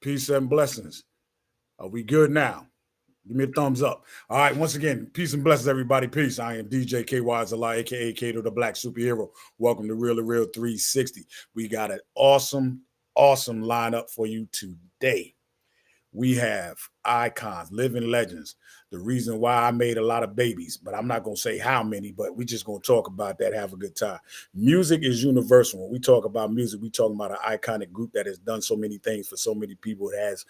Peace and blessings. Are we good now? Give me a thumbs up. All right, once again, peace and blessings, everybody. Peace. I am DJ KY Zala, aka Kato the Black Superhero. Welcome to Real2reel360. We got an awesome lineup for you today. We have icons, living legends. The reason why I made a lot of babies, but I'm not going to say how many, but we just going to talk about that, have a good time. Music is universal. When we talk about music, we talking about an iconic group that has done so many things for so many people. It has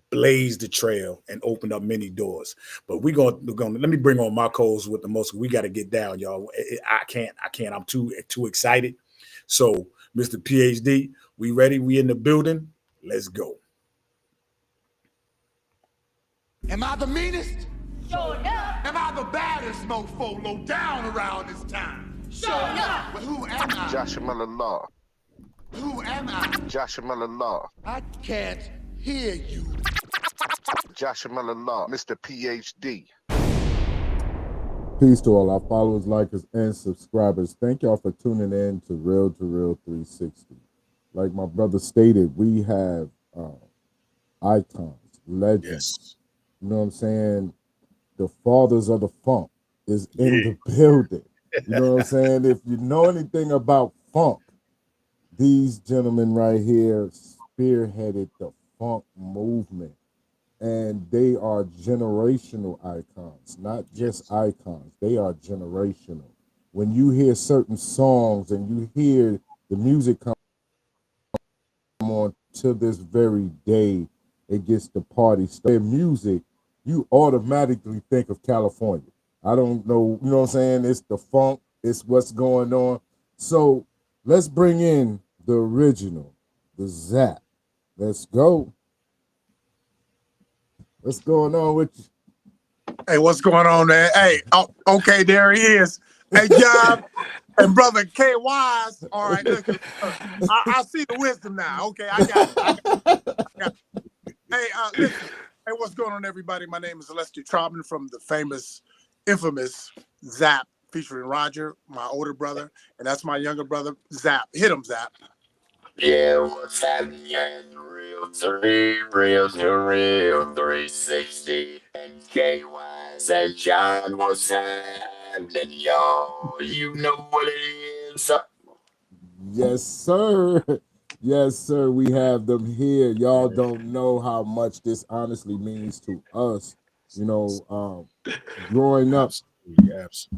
blazed the trail and opened up many doors. But we're going to let me bring on my co-host with the most. We got to get down, y'all. I can't. I'm too excited. So, Mr. PhD, we ready? We in the building. Let's go. Am I the meanest? Sure enough. Am I the baddest mofo low down around this time? Sure enough. But who am I? Joshua Law. Who am I? Joshua Law. I can't hear you. Joshua Law. Mr. PhD. Peace to all our followers, likers, and subscribers. Thank y'all for tuning in to Real2reel360. Like my brother stated, we have icons, legends. Yes. You know what I'm saying? The fathers of the funk is in the building. You know what I'm saying? If you know anything about funk, these gentlemen right here spearheaded the funk movement. And they are generational icons, not just icons. They are generational. When you hear certain songs and you hear the music come on to this very day, it gets the party started. Music, you automatically think of California. I don't know, you know what I'm saying? It's the funk, it's what's going on. So let's bring in the original, the Zapp. Let's go. What's going on with you? Hey, what's going on there? Hey, okay, there he is. Hey, John and brother K Wise. All right, look, I see the wisdom now. Okay, I got it. Hey, listen. Hey, what's going on, everybody? My name is Lester Traubman from the famous, infamous Zapp, featuring Roger, my older brother, and that's my younger brother, Zapp. Hit him, Zapp. Yeah, what's happening? Yeah, Real2reel360. And KY and John, what's happening, y'all? You know what it is. Yes, sir. Yes, sir. We have them here. Y'all don't know how much this honestly means to us. You know, growing up. Yes.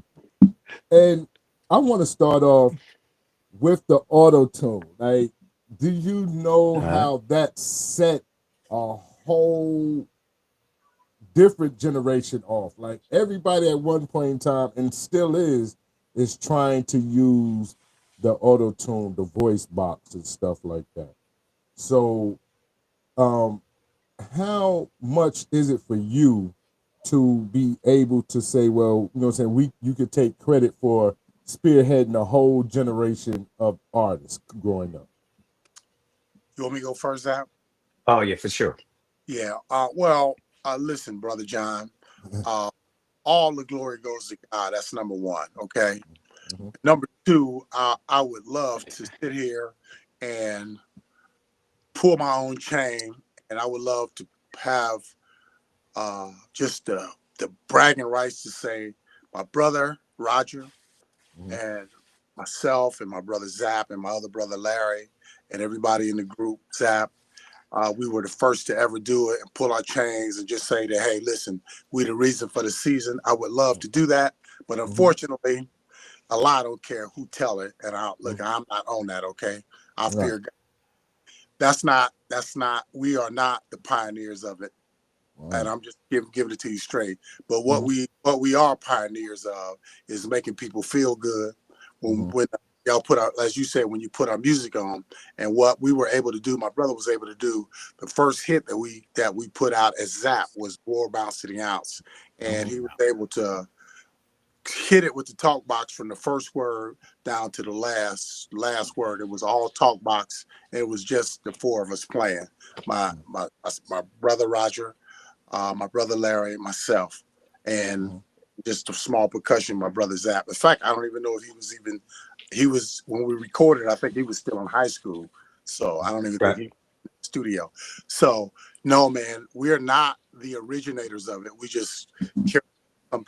And I want to start off with the auto tune. Like, do you know how that set a whole different generation off? Like, everybody at one point in time, and still is trying to use the auto tune, the voice box and stuff like that. So how much is it for you to be able to say, well, you know what I'm saying, you could take credit for spearheading a whole generation of artists growing up? You want me to go first, Zapp? Oh, yeah, for sure. Yeah. Listen, brother John. All the glory goes to God. That's number one. Okay. Mm-hmm. Number two, I would love to sit here and pull my own chain, and I would love to have just the bragging rights to say my brother Roger and myself and my brother Zapp and my other brother Larry and everybody in the group Zapp. We were the first to ever do it and pull our chains and just say that, hey, listen, we the reason for the season. I would love to do that, but unfortunately, a lot don't care who tell it. And I'm not on that. Okay, I fear God. That's not. We are not the pioneers of it, and I'm just giving it to you straight. But what we are pioneers of is making people feel good when y'all put our, as you said, when you put our music on. And what we were able to do, my brother was able to do. The first hit that we put out as Zapp was "War Bound Sitting Outs," and he was able to hit it with the talk box from the first word down to the last word. It was all talk box. It was just the four of us playing. My brother Roger, my brother Larry, myself, and just a small percussion, my brother Zapp. In fact, I don't even know if he was when we recorded, I think he was still in high school. So I don't even think studio. So no, man, we're not the originators of it. We just carry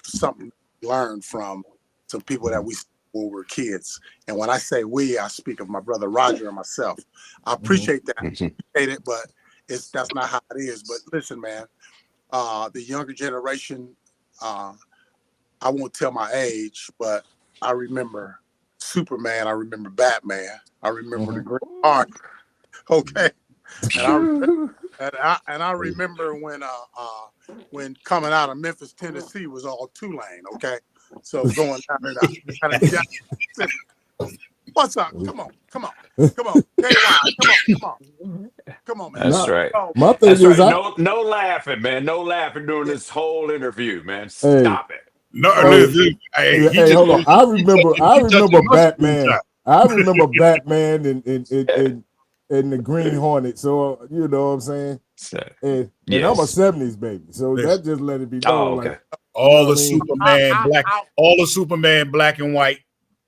something we learned from some people that we when we were kids. And when I say we, I speak of my brother Roger and myself. I appreciate that, appreciate it, but that's not how it is. But listen, man, the younger generation, I won't tell my age, but I remember Superman, I remember Batman, I remember the Green Army. Okay. And I remember when coming out of Memphis, Tennessee was all Tulane, okay? So going down to Jackson. What's up? Come on. KY, come on, man. That's right. My thing That's is, right. No laughing, man. No laughing during this whole interview, man. Stop it. No, hey, hold on. I remember Batman. I remember Batman and the Green Hornet. So you know what I'm saying. And I'm a '70s baby, so that just let it be known. Okay. Like all the Superman black and white.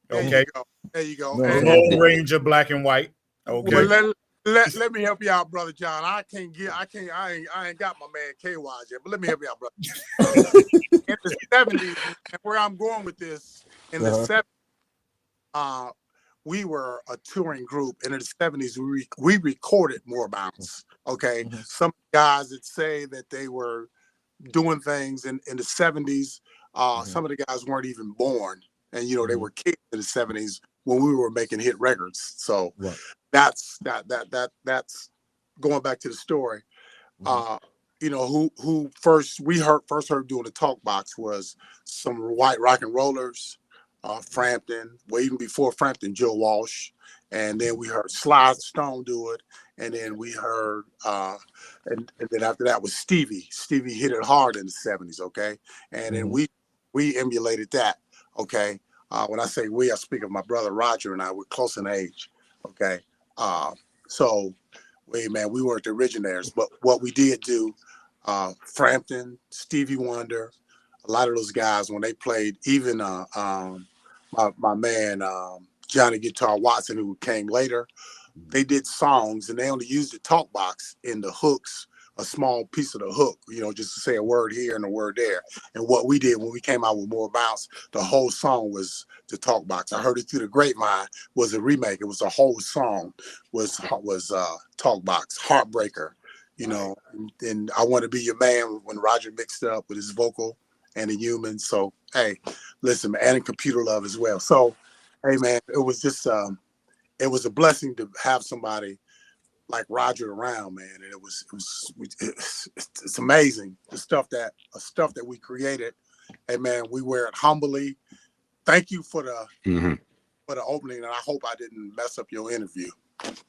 Okay. There you go. No. Lone Ranger black and white. Okay. Well, let me help you out, brother John. I ain't got my man KY yet, but let me help you out, brother. In the 70s, and where I'm going with this, in the 70s, we were a touring group, and in the 70s, we recorded more bounce. Okay. Some guys that say that they were doing things in the 70s, some of the guys weren't even born, and they were kids in the 70s when we were making hit records. So that's going back to the story. Who first heard doing the talk box was some white rock and rollers, Frampton, well, even before Frampton, Joe Walsh, and then we heard Sly Stone do it, and then we heard and then after that was Stevie hit it hard in the 70s, okay, and then we emulated that, okay. When I say we, I speak of my brother Roger and I. We're close in age, okay. So we weren't the originators, but what we did do, Frampton, Stevie Wonder, a lot of those guys when they played, even my man Johnny Guitar Watson, who came later, they did songs and they only used the talk box in the hooks, a small piece of the hook, just to say a word here and a word there. And what we did when we came out with More Bounce, the whole song was the talk box. I heard it through the grapevine, was a remake. It was a whole song was talk box, Heartbreaker, and I Want to Be Your Man when Roger mixed it up with his vocal and the human. So, hey, listen, man, and Computer Love as well. So, hey, man, it was just, it was a blessing to have somebody like Roger around, man, and it's amazing the stuff that we created. Hey, man, we wear it humbly. Thank you for the opening, and I hope I didn't mess up your interview.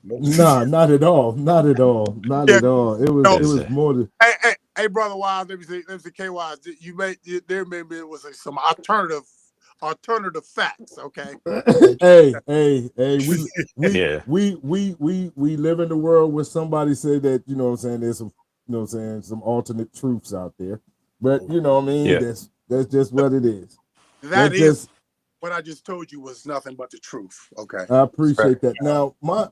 Nah, not at all. Not at all. Not at all. It was more than. Hey, brother Wild, let me say, KY, there maybe was some alternative facts, okay? Hey, we live in the world where somebody said that, there's some, some alternate truths out there. But that's just what it is. That is what I just told you was nothing but the truth. Okay. I appreciate that. Now, I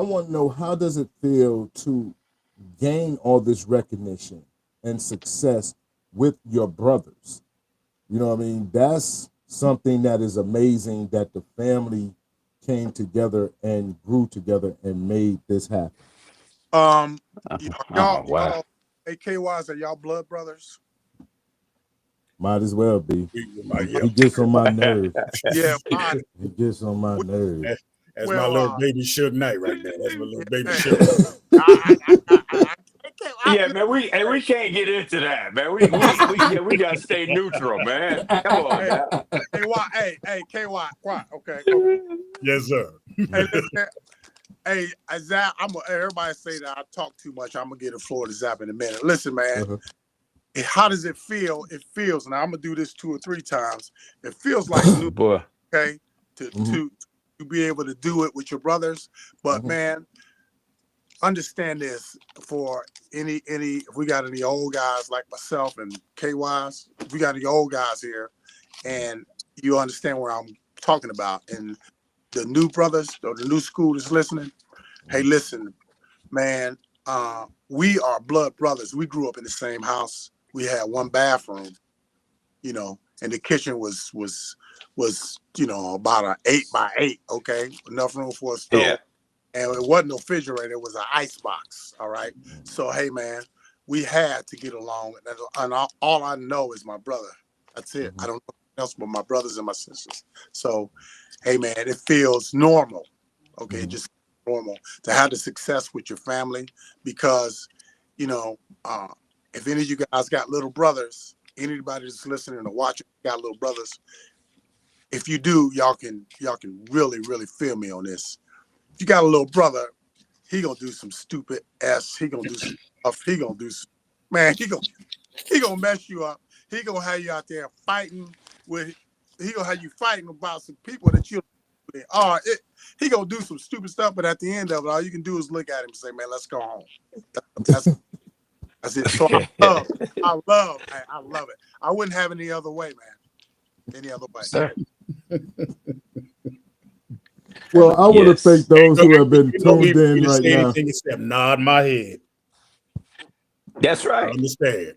want to know, how does it feel to gain all this recognition and success with your brothers? You know what I mean? That's something that is amazing, that the family came together and grew together and made this happen. Y'all, AKYs, are y'all blood brothers? Might as well be. He gets on my nerves. Yeah, he gets on my nerves. That's my little baby Suge Knight right there. That's my little baby Suge. Yeah, man, we can't get into that, man. We gotta stay neutral, man. Come on, man. Hey, KY, quiet, okay. Yes, sir. Hey, Zapp, everybody say that I talk too much. I'm gonna get the floor to Zapp in a minute. Listen, man. How does it feel? It feels, and I'm gonna do this 2 or 3 times. It feels like new, boy. Okay, to be able to do it with your brothers. But man, understand this: for any if we got any old guys like myself and KYs, if we got any old guys here, and you understand where I'm talking about, and the new brothers or the new school that's listening, hey, listen, Man, we are blood brothers. We grew up in the same house. We had one bathroom, and the kitchen was about an 8 by 8. Okay, enough room for a Yeah. stove, and it wasn't no refrigerator. It was an ice box. All right. So hey, man, we had to get along, and all I know is my brother. That's it. I don't know anything else but my brothers and my sisters. So, hey, man, it feels normal. Okay, it just normal to have the success with your family because, if any of you guys got little brothers, anybody that's listening or watching got little brothers, if you do, y'all can really, really feel me on this. If you got a little brother, he gonna do some stupid S. He gonna do some stuff. He gonna do some, man. He gonna mess you up. He gonna have you out there fighting with. He gonna have you fighting about some people that you. He gonna do some stupid stuff, but at the end of it, all you can do is look at him and say, "Man, let's go home." That's it. So I love it. I wouldn't have it any other way, man. Any other way. Sir. Well, I want to Yes. thank those who have been You don't tuned need for me in to right say now. anything except nod my head. That's I right. understand.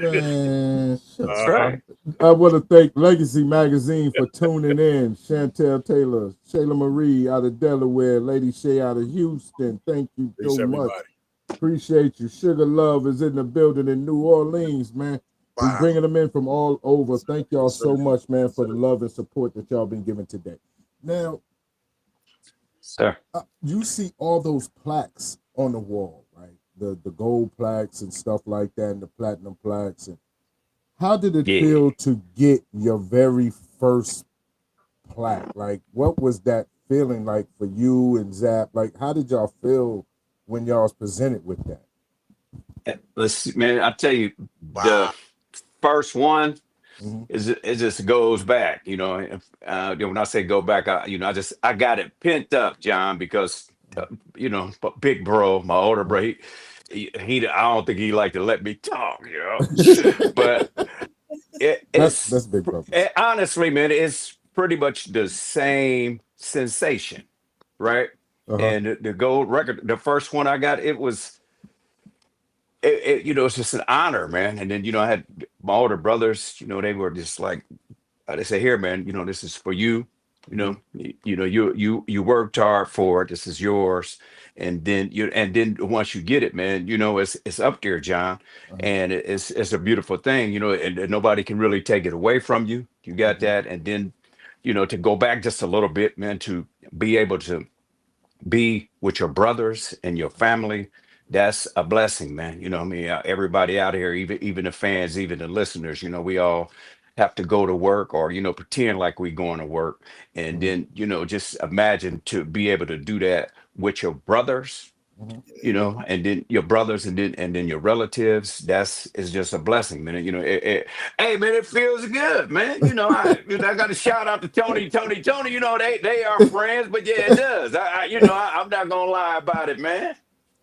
Man, shut That's up. right. I want to thank Legacy Magazine for tuning in. Chantel Taylor, Shayla Marie out of Delaware, Lady Shay out of Houston. Thank you Peace, so much. everybody. Appreciate you. Sugar Love is in the building in New Orleans, man. We're Wow. bringing them in from all over. Thank y'all Yes, sir. so much, man, for the love and support that y'all been giving today. Now, Sir. you see all those plaques on the wall, right? The gold plaques and stuff like that, and the platinum plaques. And how did it Yeah. feel to get your very first plaque? Like, what was that feeling like for you and Zapp? Like, how did y'all feel when y'all was presented with that? Let's see, man. I tell you, Wow. the first one Mm-hmm. it just goes back. When I say go back, I got it pent up, John, because big bro, my older bro, he I don't think he like to let me talk, but That's big brother. honestly, man, it's pretty much the same sensation, right? Uh-huh. And the gold record, the first one I got, it's just an honor, man. And then, I had my older brothers, they were just like, they say, here, man, this is for you. You worked hard for it. This is yours. And then once you get it, man, it's up there, John. And it's a beautiful thing, and nobody can really take it away from you. You got that. And then, to go back just a little bit, man, to be able to be with your brothers and your family, that's a blessing, man. I mean, everybody out here, even the fans, even the listeners, we all have to go to work or pretend like we going to work, and then just imagine to be able to do that with your brothers, and then your brothers, and then your relatives. Is just a blessing, man. Hey, man, it feels good, man. I got to shout out to Tony. They are friends, but yeah, it does. I'm not gonna lie about it, man.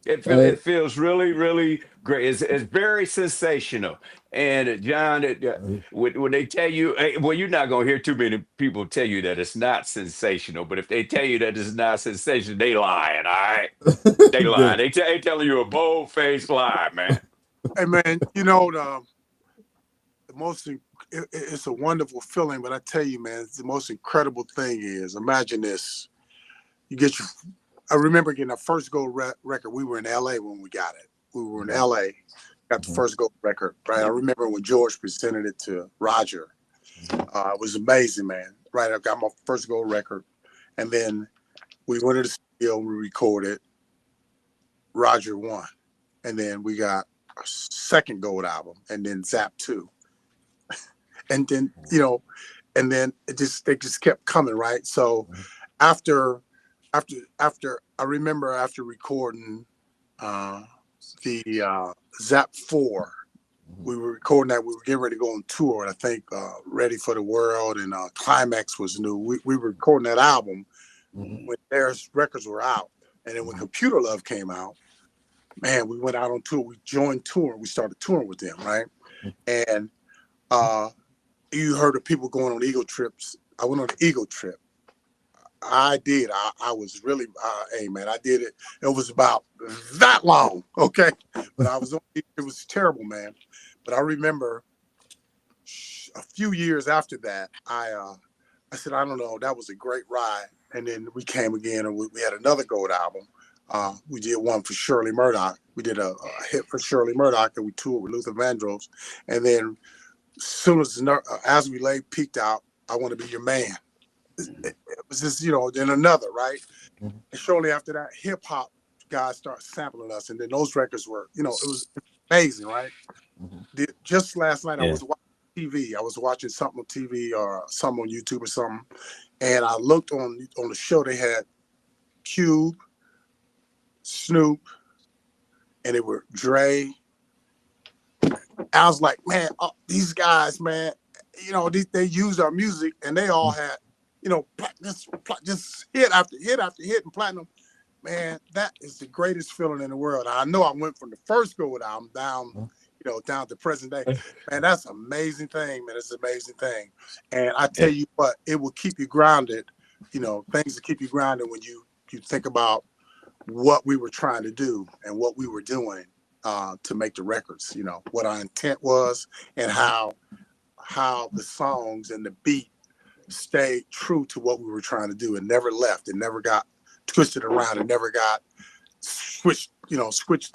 It feels really, really great. It's very sensational. And John, when they tell you, well, you're not gonna hear too many people tell you that it's not sensational. But if they tell you that it's not sensational, they lying. All right, they lying. They telling you a bold faced lie, man. Hey, man, the most it's a wonderful feeling, but I tell you, man, the most incredible thing is, imagine this. I remember getting our first gold record. We were in LA when we got it. We were in LA, got the first gold record, right? I remember when George presented it to Roger. It was amazing, man. Right, I got my first gold record. And then we went to the studio, we recorded. Roger won. And then we got our second gold album, and then Zapp 2. And then, and then they just kept coming, right? So after I remember after recording the Zapp 4, we were recording that. We were getting ready to go on tour, and I think Ready for the World and Climax was new. We were recording that album when their records were out. And then when Computer Love came out, man, we went out on tour. We joined tour. We started touring with them, right? And you heard of people going on ego trips. I went on an ego trip. I did. I was really, hey man, I did it. It was about that long, okay? But I was, it was terrible, man. But I remember a few years after that, I said, I don't know, that was a great ride. And then we came again and we had another gold album. We did one for Shirley Murdoch. We did a hit for Shirley Murdoch and we toured with Luther Vandross. And then as we lay peaked out, I Want to Be Your Man. It was just, then another, right? Mhm. And shortly after that, hip hop guys started sampling us. And then those records were, it was amazing, right? Mhm. Just last night, I Yeah. was watching TV. I was watching something on TV or something on YouTube or something. And I looked on the show, they had Cube, Snoop, and it were Dre. I was like, man, these guys, man, they used our music and they all had, just hit after hit after hit and platinum. Man, that is the greatest feeling in the world. I know I went from the first gold album down, down to present day. Man, that's an amazing thing, man. It's an amazing thing. And I tell you what, it will keep you grounded, things to keep you grounded when you think about what we were trying to do and what we were doing to make the records, what our intent was and how the songs and the beat stayed true to what we were trying to do and never left. It never got twisted around. It never got switched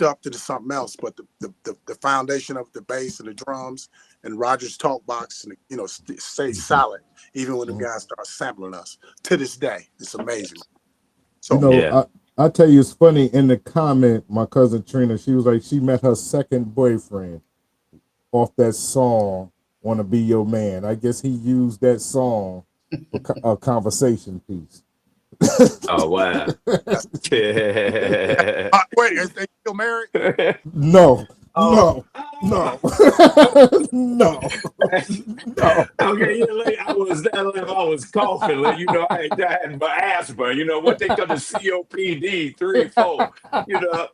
up to something else. But the foundation of the bass and the drums and Roger's talk box and stayed solid even when the guys start sampling us. To this day, it's amazing. So Yeah. I tell you, it's funny. In the comment, my cousin Trina, she was like, she met her second boyfriend off that song, "Wanna Be Your Man." I guess he used that song for a conversation piece. Oh wow. Yeah. wait, is they still married? No, Oh. no, no. Okay, like, I was coughing, like, I had my asthma, what they call the COPD 3, 4, so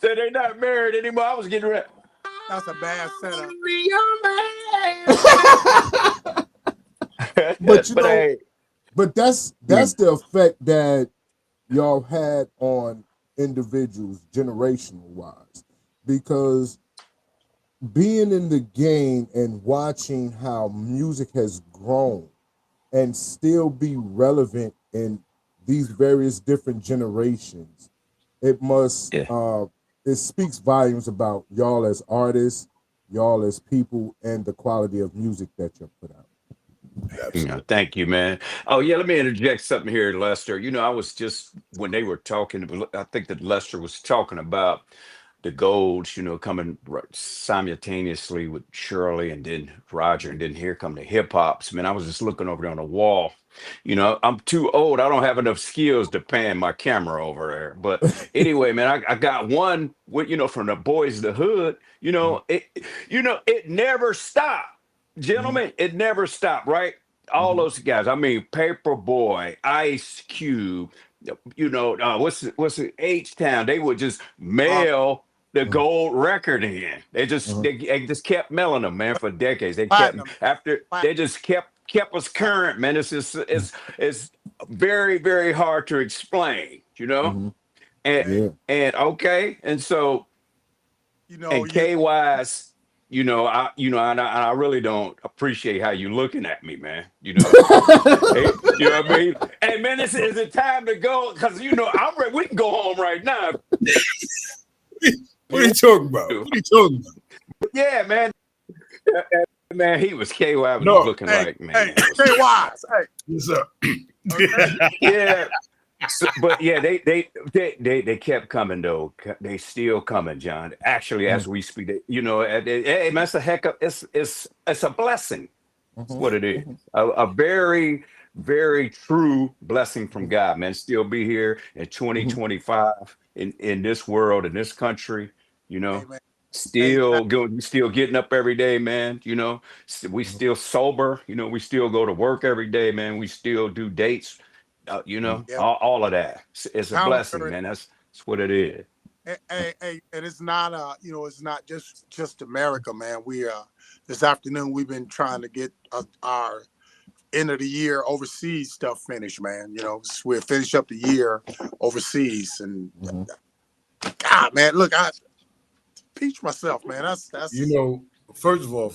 they're not married anymore. I was getting ready. That's a bad setup. Be your man. But Hey, but that's the effect that y'all had on individuals generational wise, because being in the game and watching how music has grown and still be relevant in these various different generations, it must yeah. it speaks volumes about y'all as artists, y'all as people, and the quality of music that you put out. Absolutely. Thank you, man. Oh, yeah, let me interject something here, Lester. I was just when they were talking, I think that Lester was talking about the golds, coming simultaneously with Shirley and then Roger, and then here come the hip hops. Man, I was just looking over there on the wall. I'm too old. I don't have enough skills to pan my camera over there. But anyway, man, I got one with, from the boys the hood. It never stopped. Gentlemen, it never stopped, right? All those guys. I mean, Paperboy, Ice Cube, what's the H Town? They would just mail the gold record in. They just kept mailing them, man, for decades. They kept Platinum. after they just kept us current, man. It's very, very hard to explain, And Yeah. okay, and so and K Wise, and I really don't appreciate how you looking at me, man. Hey, you know what I mean? Hey, man, is it time to go? Because I'm ready. We can go home right now. What are you talking about? What are you talking about? Yeah, man. Man, he was KY was No. looking like, man. Hey, K Wise. Hey, Yes, sir. Yeah. But yeah, they kept coming though. They still coming, John. Actually, as we speak, hey, man, it's a heck of it's a blessing. That's what it is. A very, very true blessing from God, man. Still be here in 2025 in this world, in this country, you know. amen. Still getting up every day, man. We still sober. We still go to work every day, man. We still do dates. Yeah. All of that. It's a blessing, Calendar. man. That's what it is. Hey, and it's not it's not just America, man. We this afternoon we've been trying to get our end of the year overseas stuff finished, man. You know, we'll finish up the year overseas, and God, man, look, I peach myself, man. That's You know, first of all,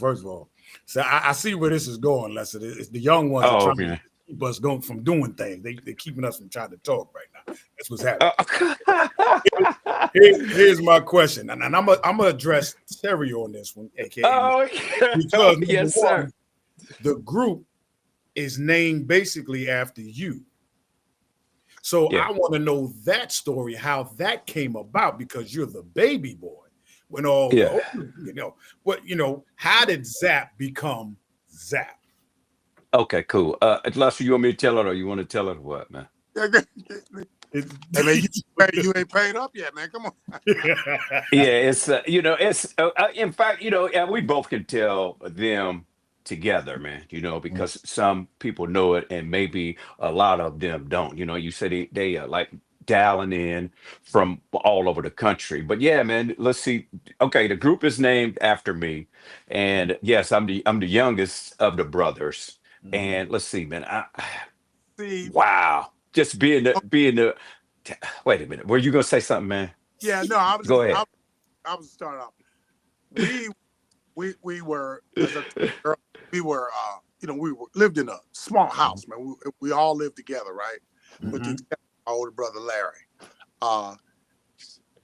so I see where this is going, Lester. It's the young ones are Oh trying to man. keep us going from doing things. They're keeping us from trying to talk right now. That's what's happening. Here's my question, and I'm gonna address Terry on this one, aka Oh, because number yes, sir. one, the group is named basically after you. So Yeah. I want to know that story, how that came about, because you're the baby boy. When all the Yeah. older, how did Zapp become Zapp? Okay, cool. Lester, you want me to tell it or you want to tell it or what, man? Hey, man, you ain't paid up yet, man. Come on. Yeah, it's it's in fact, and we both can tell them together, man, because some people know it and maybe a lot of them don't. You said they are like dialing in from all over the country. But yeah, man, let's see. Okay, the group is named after me. And yes, I'm the youngest of the brothers. And let's see, man. See, Wow. Just being the wait a minute. Were you gonna say something, man? yeah, no, I was Go just, ahead. I was starting off. We were, as a girl, we were lived in a small house, man. We all lived together, right? With the exception of my older brother Larry.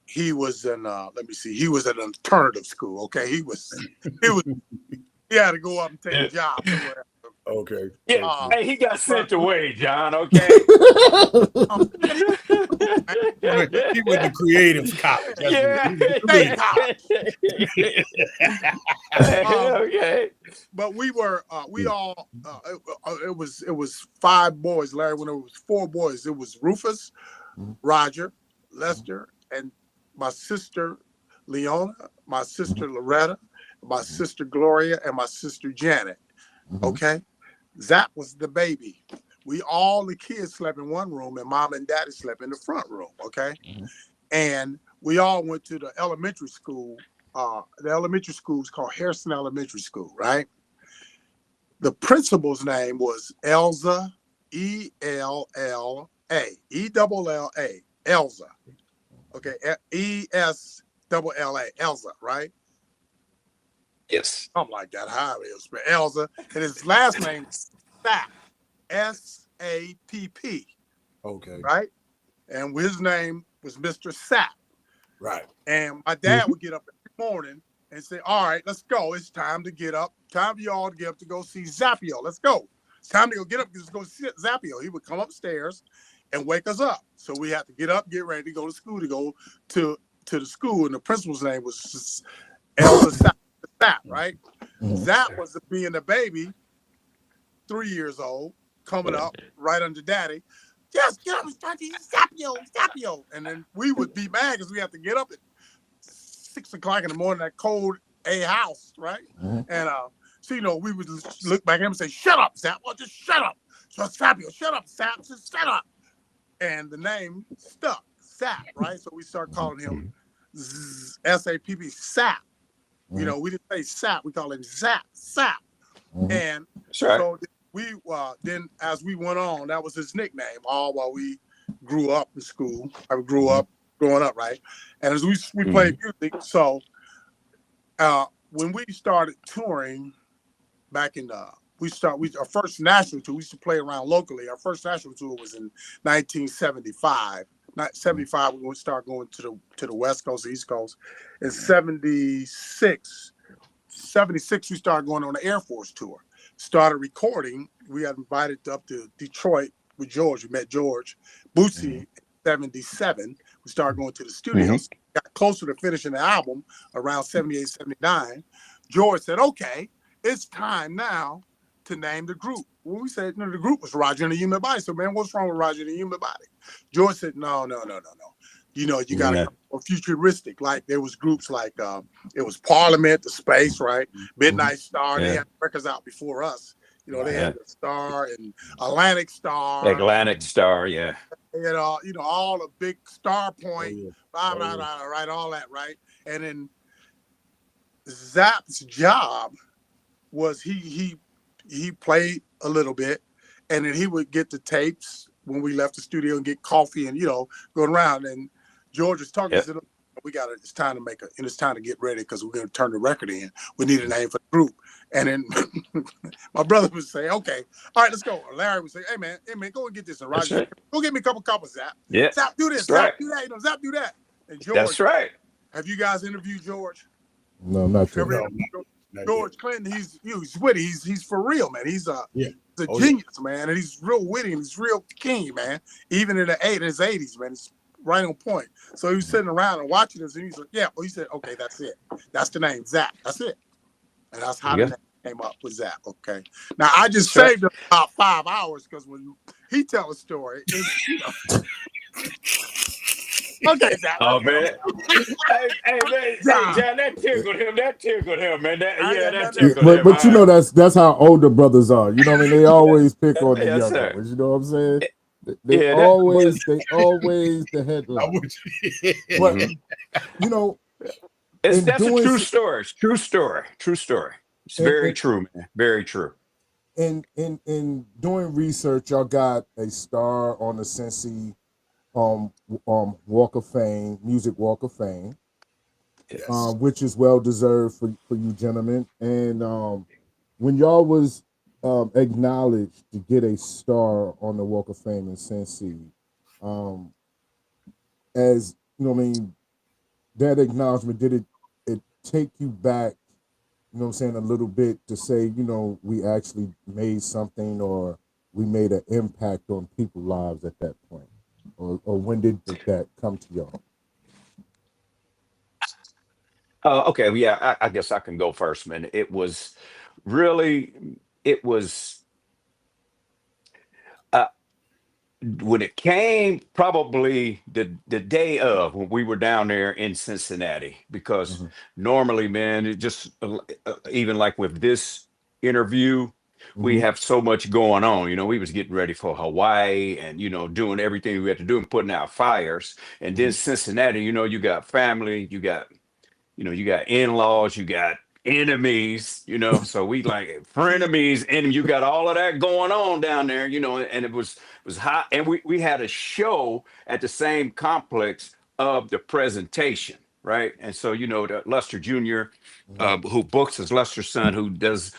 He was in let me see, he was at an alternative school. Okay, he had to go up and take a job somewhere. Okay. Yeah. Uh, Hey, he got but, sent away, John, okay? He went to creatives college. That's what Yeah. he was state creative. college. Okay. But we were we all it was 5 boys, Larry. When it was 4 boys, it was Rufus, Roger, Lester, and my sister Leona, my sister Loretta, my sister Gloria, and my sister Janet. Okay, Zapp was the baby. The kids slept in one room, and mom and daddy slept in the front room. Okay, and we all went to the elementary school. The elementary school is called Harrison Elementary School, right? The principal's name was Elza, Ella, Ella, Elza. Okay, Ella, Elza, right? Yes. Something like that. How it is, Elza, and his last name is Sapp, Sapp. Okay. Right, and his name was Mr. Sapp. Right. And my dad would get up every morning and say, "All right, let's go. It's time to get up. Time for y'all to get up to go see Zappio. Let's go. It's time to get up. Let's go see Zappio." He would come upstairs and wake us up. So we had to get up, get ready to go to school, to go to the school. And the principal's name was Elza Sapp, right? Zapp was being a baby, 3 years old, coming up right under daddy. Just get up and start to Zappio. And then we would be mad because we have to get up at 6 o'clock in the morning, that cold A house, right? And so we would look back at him and say, "Shut up, Zapp. Well, just shut up. So Zappio, shut up, Zapp. Just shut up." And the name stuck, Zapp, right? So we started calling him S-A-P-P, Sapp. We didn't say Sapp, we call him Zapp. And so we then as we went on, that was his nickname, all while we grew up in school. I grew up growing up, right? And as we played music, so when we started touring back in our first national tour, we used to play around locally. Our first national tour was in 1975. Not 75, we would start going to the West Coast, the East Coast. In 76, we started going on the Air Force tour. Started recording. We got invited up to Detroit with George. We met George Bootsy in 77. We started going to the studios. Got closer to finishing the album around 78, 79. George said, "Okay, it's time now to name the group." Well, we said, "No, the group was Roger and the Human Body." So, man, what's wrong with Roger and the Human Body? George said, No. You got to go more futuristic. Like there was groups like it was Parliament, the Space, right? Midnight Star. They had records out before us. They had the Star and Atlantic Star. Atlantic Star, yeah. And all the big Star Point, right, all that, right? And then Zapp's job was he played a little bit, and then he would get the tapes when we left the studio and get coffee and going around. And George was talking. Yeah. He said, it's time to get ready because we're going to turn the record in. We need a name for the group. And then my brother would say, okay, all right, let's go. Or Larry would say, hey man, go and get this. And Roger, right. Go get me a couple cups of Zapp. Yeah. Zapp, do this. That's right. Zapp, do that. Zapp, do that. And George, That's right. have you guys interviewed George? No, not yet. George Clinton, he's witty. He's for real, man. He's a genius, man. And he's real witty and he's real keen, man. Even in his 80s, man. It's right on point. So he was sitting around and watching us, and he's like, yeah. Well, he said, okay, that's it. That's the name, Zapp. That's it. And that's how the name came up with Zapp. Okay. Now I just saved about 5 hours because when he tell a story, okay, Zapp. Oh man, hey man, John, that tickled him. That tickled him, man. That tickled him. But you know that's how older brothers are. You know what I mean? They always pick on the younger ones. You know what I'm saying? They always the headline. But you know, that's a true story. True story. It's very true, man. Very true. In doing research, y'all got a star on the Cincy Walk of Fame, Music Walk of Fame, Yes. Which is well deserved for you gentlemen. And when y'all was acknowledged to get a star on the Walk of Fame in Cincy, as you know, what I mean, that acknowledgement, did it take you back? You know what I'm saying, a little bit to say, we actually made something or we made an impact on people's lives at that point? Or when did that come to y'all? Okay, yeah, I guess I can go first, man. It was when it came probably the day of when we were down there in Cincinnati, because normally, man, it just even like with this interview, we have so much going on. We was getting ready for Hawaii and doing everything we had to do and putting out fires. And then Cincinnati, you got family, you got in-laws, you got enemies, so we like frenemies, and you got all of that going on down there, and it was hot. And we had a show at the same complex of the presentation, right? And so, the Lester Jr., who books is Lester's son, who does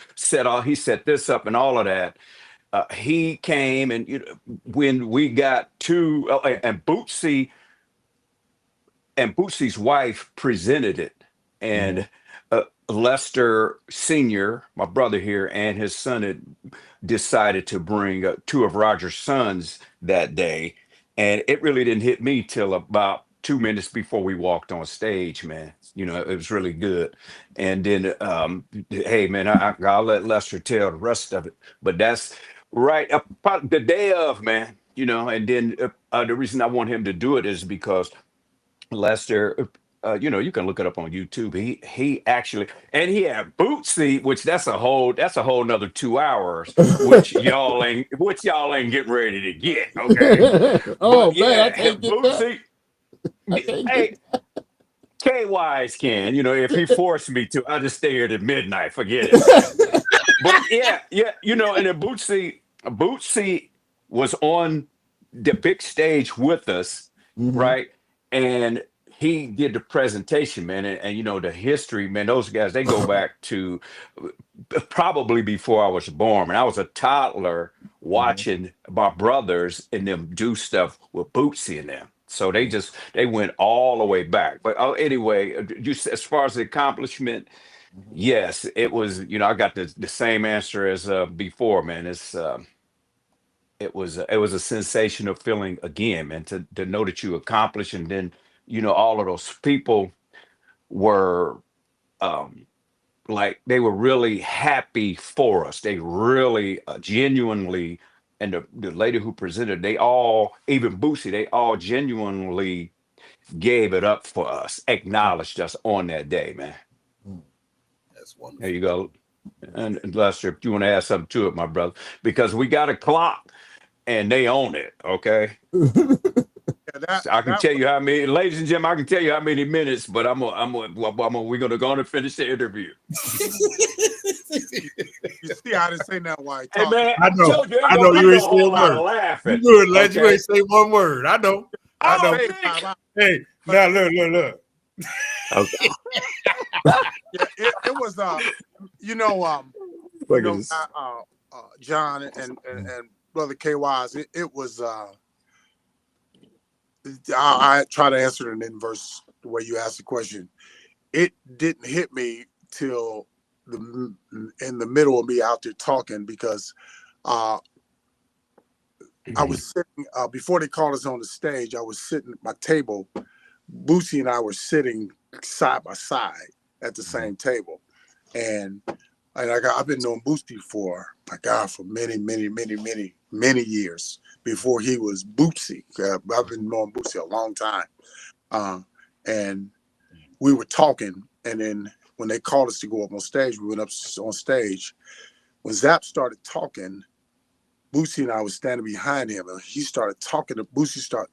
he set this up and all of that. He came, and when we got to and Bootsy's wife presented it, and Lester Sr., my brother here, and his son had decided to bring two of Roger's sons that day, and it really didn't hit me till about 2 minutes before we walked on stage, man. It was really good. And then, hey, man, I'll let Lester tell the rest of it, but that's right. The day of, man, and then the reason I want him to do it is because Lester, you can look it up on YouTube. He actually, and he had Bootsy, which that's a whole nother 2 hours, which y'all ain't getting ready to get. Okay. Oh But man, I can't get Bootsy. that. Hey, K-Wise can, if he forced me to, I'll just stay here till midnight. Forget it. But yeah, and then Bootsy was on the big stage with us, right? And he did the presentation, man, and the history, man. Those guys, they go back to probably before I was born. And I was a toddler watching my brothers and them do stuff with Bootsy and them. So they went all the way back. But anyway, just as far as the accomplishment, yes, it was. I got the same answer as before, man. It was a sensational feeling again, man, to know that you accomplished, and then all of those people were like they were really happy for us. They really genuinely, and the lady who presented, they all, even Boosie, they all genuinely gave it up for us, acknowledged us on that day, man. That's wonderful. There you go. And Lester, if you want to add something to it, my brother, because we got a clock and they own it. Okay. So I can tell you how many, ladies and gentlemen, I can tell you how many minutes, but we're gonna go on and finish the interview. See, I didn't say nothing while he Hey talking. man, I I know. told you ain't I gonna know be you no ain't say a whole lot of word. laughing. You good, lad. You Okay. ain't say one word. I know. I I know. say Oh, five hours, Hey, but now look. okay. yeah, it was Look at this. John and brother KY's. It was I try to answer it in inverse the way you asked the question. It didn't hit me till in the middle of me out there talking because I was sitting before they called us on the stage. I was sitting at my table. Boosie and I were sitting side by side at the same table, and I've been knowing Boosie for for many years before he was Boosie. I've been knowing Boosie a long time, and we were talking, and then when they called us to go up on stage, we went up on stage. When Zapp started talking, Boosie and I was standing behind him, and he started talking. We start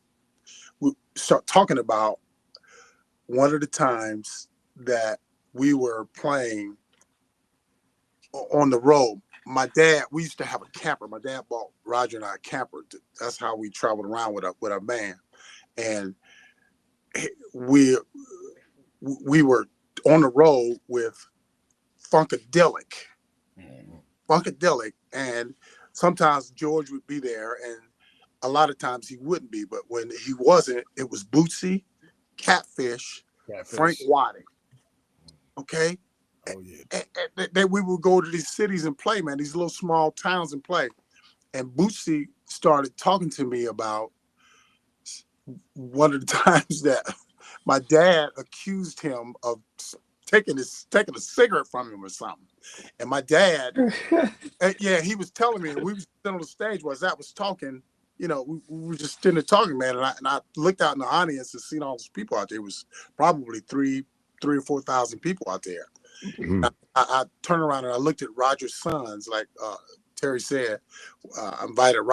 talking about one of the times that we were playing on the road. My dad, we used to have a camper. My dad bought Roger and I a camper. That's how we traveled around with our band, and we were on the road with Funkadelic, and sometimes George would be there, and a lot of times he wouldn't be. But when he wasn't, it was Bootsy, Catfish, Frank Waddy. Okay. Oh yeah. And we would go to these cities and play, man, these little small towns and play. And Bootsy started talking to me about one of the times that my dad accused him of taking a cigarette from him or something. And my dad, yeah, he was telling me, and we was sitting on the stage while Zapp was talking. We were just sitting there talking, man. And I looked out in the audience and seen all those people out there. It was probably 3,000 or 4,000 people out there. I turned around and I looked at Roger's sons, like Terry said. I invited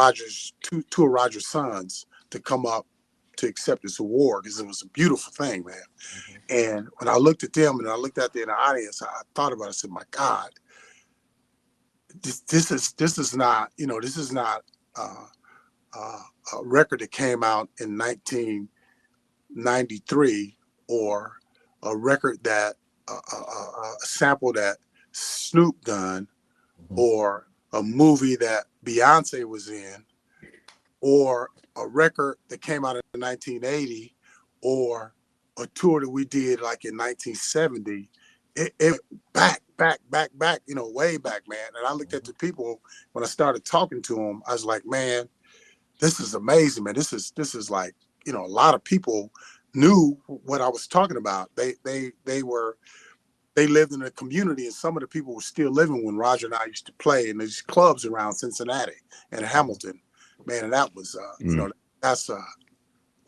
two of Roger's sons to come up to accept this award because it was a beautiful thing, man. And when I looked at them and I looked out there in the audience, I thought about it. I said, my God, this is not, this is not a record that came out in 1993 or a record that a sample that Snoop done or a movie that Beyonce was in or a record that came out in 1980 or a tour that we did like in 1970. It back, way back, man. And I looked at the people when I started talking to them. I was like, man, this is amazing, man. This is like, a lot of people knew what I was talking about. They lived in a community, and some of the people were still living when Roger and I used to play in these clubs around Cincinnati and Hamilton, man. And that was, that's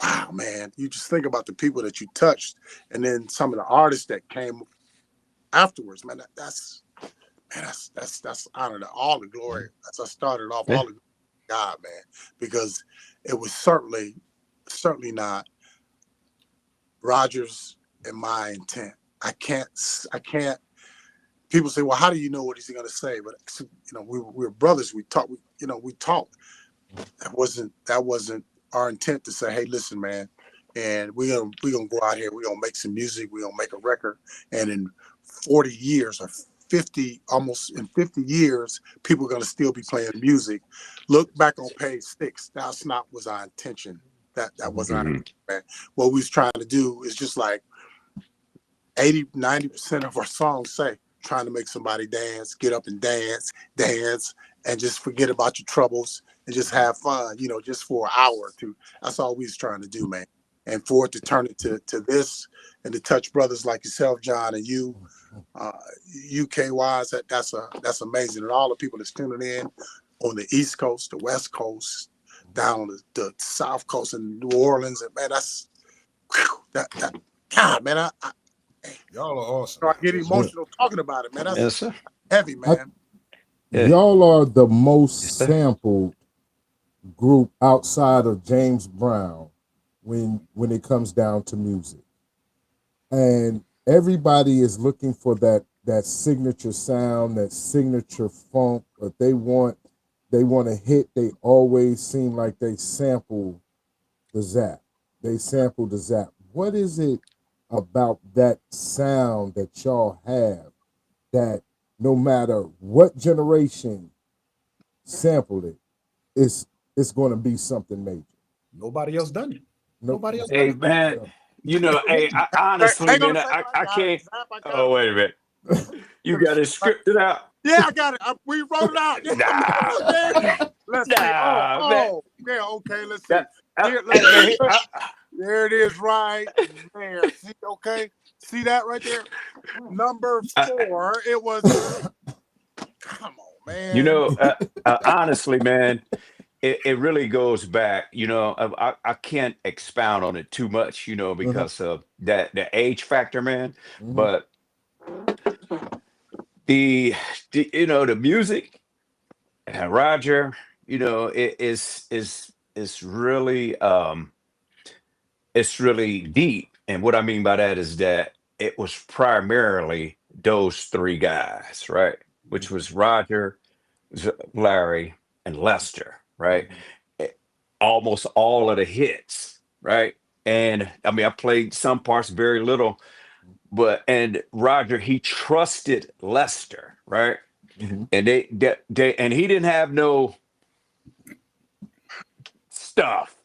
wow, man. You just think about the people that you touched, and then some of the artists that came afterwards, man. That's honor to all the glory. As I started off, all the God, man, because it was certainly not Roger's and my intent. I can't. People say, "Well, how do you know what he's going to say?" But we were brothers. We talked. We talked. That wasn't our intent to say, "Hey, listen, man, and we're gonna go out here. We're gonna make some music. We're gonna make a record." And in 40 years or 50, almost in 50 years, people are gonna still be playing music. Look back on page 6. That's not was our intention. That wasn't our intention, man. What we was trying to do is just like 80-90% of our songs say, trying to make somebody dance, get up and dance, and just forget about your troubles and just have fun, just for an hour or two. That's all we was trying to do, man. And for it to turn into this and to touch brothers like yourself, John, and you, UK-wise, that's amazing. And all the people that's tuning in on the East Coast, the West Coast, down the South Coast in New Orleans, and man, that's that God, man, Y'all are awesome. I get emotional talking about it, man. That's Yes, sir. heavy, man. Y'all are the most Yes, sir. sampled group outside of James Brown when it comes down to music. And everybody is looking for that that signature sound, that signature funk, but they want a hit. They always seem like they sample the Zapp. They sample the Zapp. What is it about that sound that y'all have that no matter what generation sampled it, it's going to be something major? Nobody else done it. Nope. Nobody else done Hey it. man, No. hey, honestly, Hang on man, a second. I I got it. can't. Zap, I got Oh, it. wait a minute. You Let me got see. it scripted out? Yeah, I got it. We wrote it out. Yeah, Nah, man. Let's see. nah, man. Yeah, okay, let's see. That, Here, hey, let's man, see. There it is right there. See, okay? See that right there? Number uh, 4. It was, come on, you man. know, honestly, man, it really goes back. I can't expound on it too much, Uh-huh. because of that the age factor, man. Hmm. But the, the music, Roger, it is really it's really deep. And what I mean by that is that it was primarily those three guys, right? Which was Roger, Larry, and Lester, right? Eh, Almost all of the hits, right? And I mean, I played some parts, very little, and Roger, he trusted Lester, right? Hmm. And and he didn't have no stuff.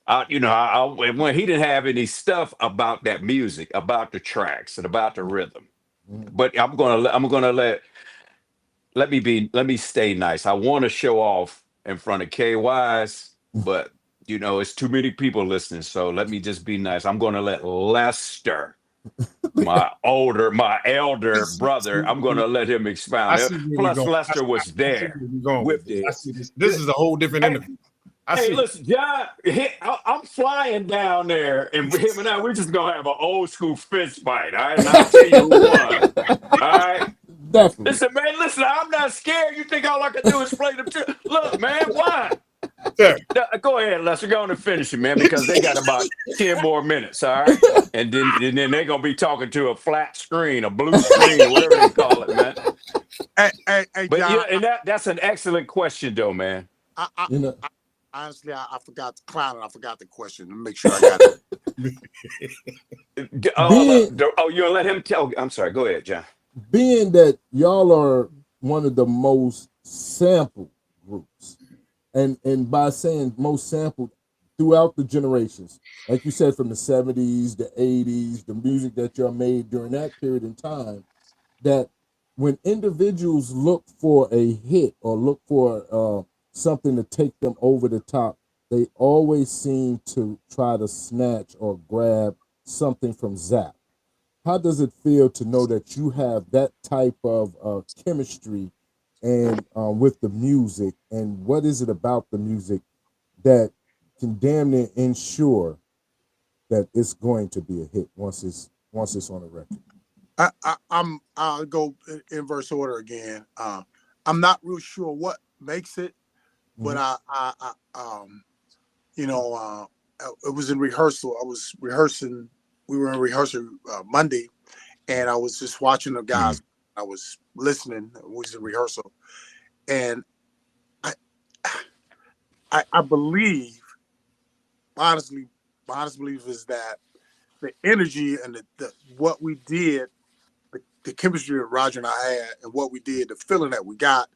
When he didn't have any stuff about that music, about the tracks, and about the rhythm. Hmm. But let me stay nice. I want to show off in front of KYs, but it's too many people listening. So let me just be nice. I'm gonna let Lester, my elder brother, I'm gonna let him I expound. see where you're Plus, going. Lester was I see there where you're going with with this. I the. see this. This is a whole different interview. I Hey, see. listen, John, I'm flying down there, and him and I, we're just gonna have an old school fist fight, all right? And I'll tell you who won. All right. Definitely. Listen, man, I'm not scared. You think all I can do is play them two? Look, man, why? Yeah. Go ahead, Lester. Go on and finish it, man, because they got about 10 more minutes, all right? And then they're gonna be talking to a flat screen, a blue screen, or whatever they call it, man. Hey, But yeah, John. and that's an excellent question, though, man. I, I, You know. I honestly, I forgot the clown and I forgot the question. Let me make sure I got it. Being You gonna let him tell? I'm sorry. Go ahead, John. being that y'all are one of the most sampled groups, and by saying most sampled throughout the generations, like you said, from the 70s, the 80s, the music that y'all made during that period in time, that when individuals look for a hit or look for something to take them over the top, they always seem to try to snatch or grab something from Zapp. How does it feel to know that you have that type of chemistry and with the music, and what is it about the music that can damn near ensure that it's going to be a hit once it's on a record? I'll go in inverse order again. I'm not real sure what makes it, but Hmm. you know, it was in rehearsal. I was rehearsing. We were in rehearsal Monday, and I was just watching the Mm. guys. I was listening. We was in rehearsal, and I, I believe, honestly, my honest belief is that the energy and the what we did, the chemistry that Roger and I had, and what we did, the feeling that we got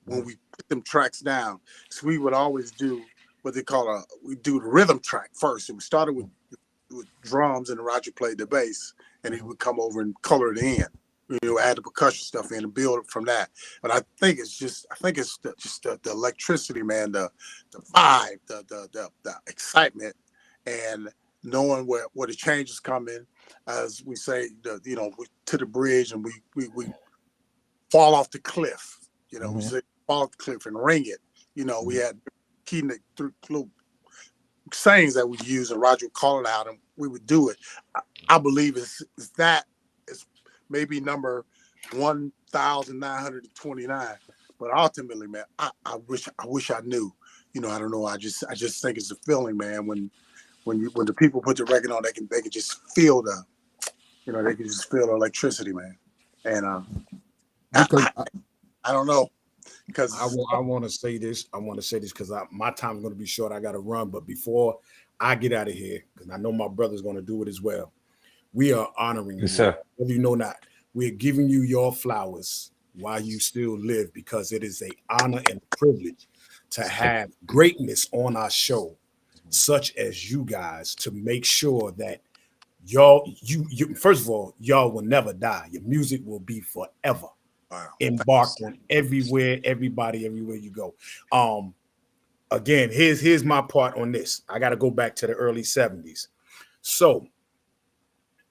when we put them tracks down. So we would always do what they call we do the rhythm track first. And we started with drums, and Roger played the bass, and he would come over and color it in. Add the percussion stuff in and build it from that. But I think it's just the electricity, man, the vibe, the excitement, and knowing where the change is coming, as we say, to the bridge, and we fall off the cliff. We Hmm. say fall off the cliff and ring it. We Hmm. had key little sayings that we use, and Roger would call it out, and we would do it. I believe it's that is maybe number 1,929. But ultimately, man, I wish I knew. I don't know. I just think it's a feeling, man. When the people put the record on, they can just feel they can just feel the electricity, man. And Because I don't know. Because I want to say this. I want to say this because my time's going to be short. I got to run. But before I get out of here, because I know my brother's going to do it as well, we are honoring Yes, you, sir. whether you know or not. We're giving you your flowers while you still live because it is a honor and a privilege to have greatness on our show, such as you guys, to make sure that you first of all, y'all will never die. Your music will be forever wow, embarked on everywhere, everybody, everywhere you go. Again, here's my part on this. I got to go back to the early 70s. So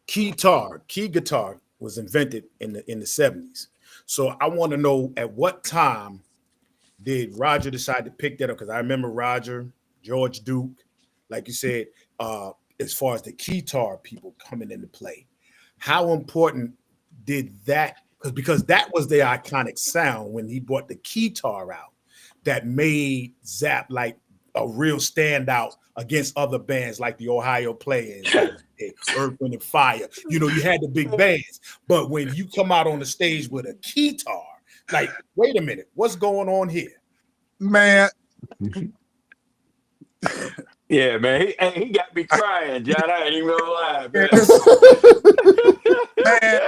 key guitar was invented in the 70s. So I want to know at what time did Roger decide to pick that up? Because I remember Roger, George Duke, like you said, as far as the keytar people coming into play. How important did that? Because that was the iconic sound when he brought the keytar out that made Zapp like a real standout against other bands like the Ohio Players, like Earth, Wind and Fire. You know, you had the big bands, but when you come out on the stage with a keytar, like, wait a minute, what's going on here? man. Yeah, man. He got me crying, John. I ain't even gonna lie, man. Man,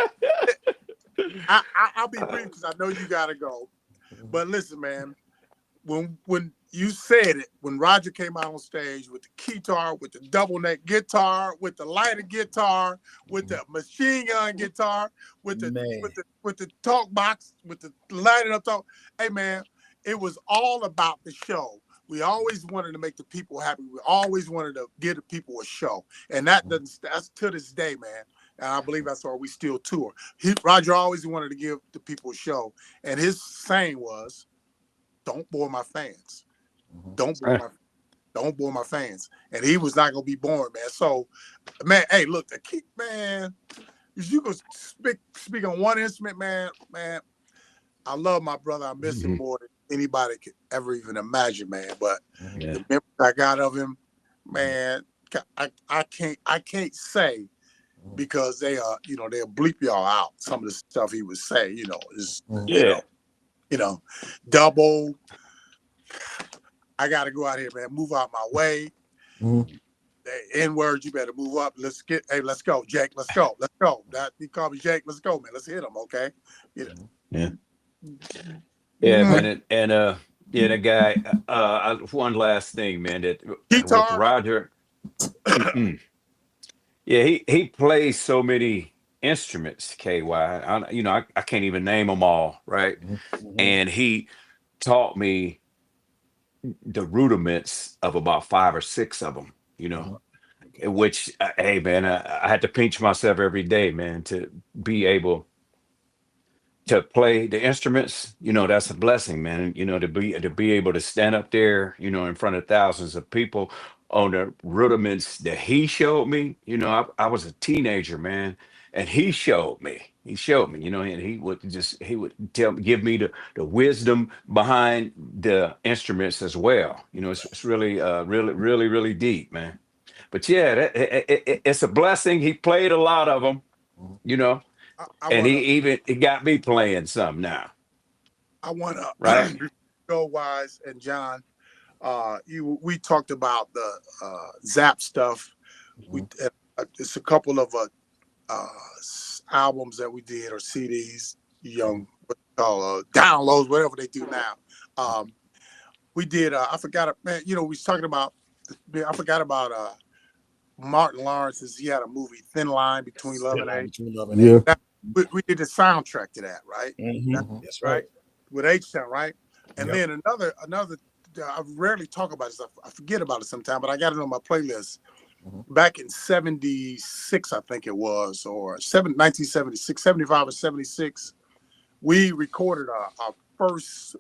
I'll be brief because I know you gotta go. But listen, man, when you said it, when Roger came out on stage with the keytar, with the double neck guitar, with the lighter guitar, with the machine gun guitar, with the talk box, with the lighted up talk, hey man, it was all about the show. We always wanted to make the people happy. We always wanted to give the people a show, and that's to this day, man. And I believe that's why we still tour. Roger always wanted to give the people a show, and his saying was, "Don't bore my fans. Don't bore my fans." And he was not gonna be boring, man. So, man, hey, look, the key, man. If you could speak on one instrument, man. I love my brother. I miss him more than anybody could ever even imagine, man. But the memories I got of him, man, I can't say because they'll bleep y'all out some of the stuff he would say, double. I gotta go out here, man. Move out my way. The N words, you better move up. Let's go, Jake. Let's go. That he called me Jake. Let's go, man. Let's hit him, okay? Yeah. Yeah, man. And yeah, the guy, one last thing, man, that with Guitar. Roger, yeah, he plays so many instruments, KY. I can't even name them all, right? And he taught me the rudiments of about 5 or 6 of them, which, hey, man, I had to pinch myself every day, man, to be able to play the instruments. That's a blessing, man. To be able to stand up there, in front of thousands of people on the rudiments that he showed me. I was a teenager, man, and and he would give me the wisdom behind the instruments as well. It's really really really deep, man. But yeah, it's a blessing. He played a lot of them, you know I and wanna he got me playing some now, I wanna right? go Wise and John. We talked about the Zapp stuff. It's a couple of albums that we did, or CDs, downloads, whatever they do now. We did. I forgot. Man, we was talking about. I forgot about Martin Lawrence's. He had a movie, Thin Line Between Love and Hate. Yeah. We did the soundtrack to that, right? That's right. With H-Town, right? And then another. I rarely talk about this. I forget about it sometimes, but I got it on my playlist. Back in 76, I think it was, or 1976, 75 or 76, we recorded our first,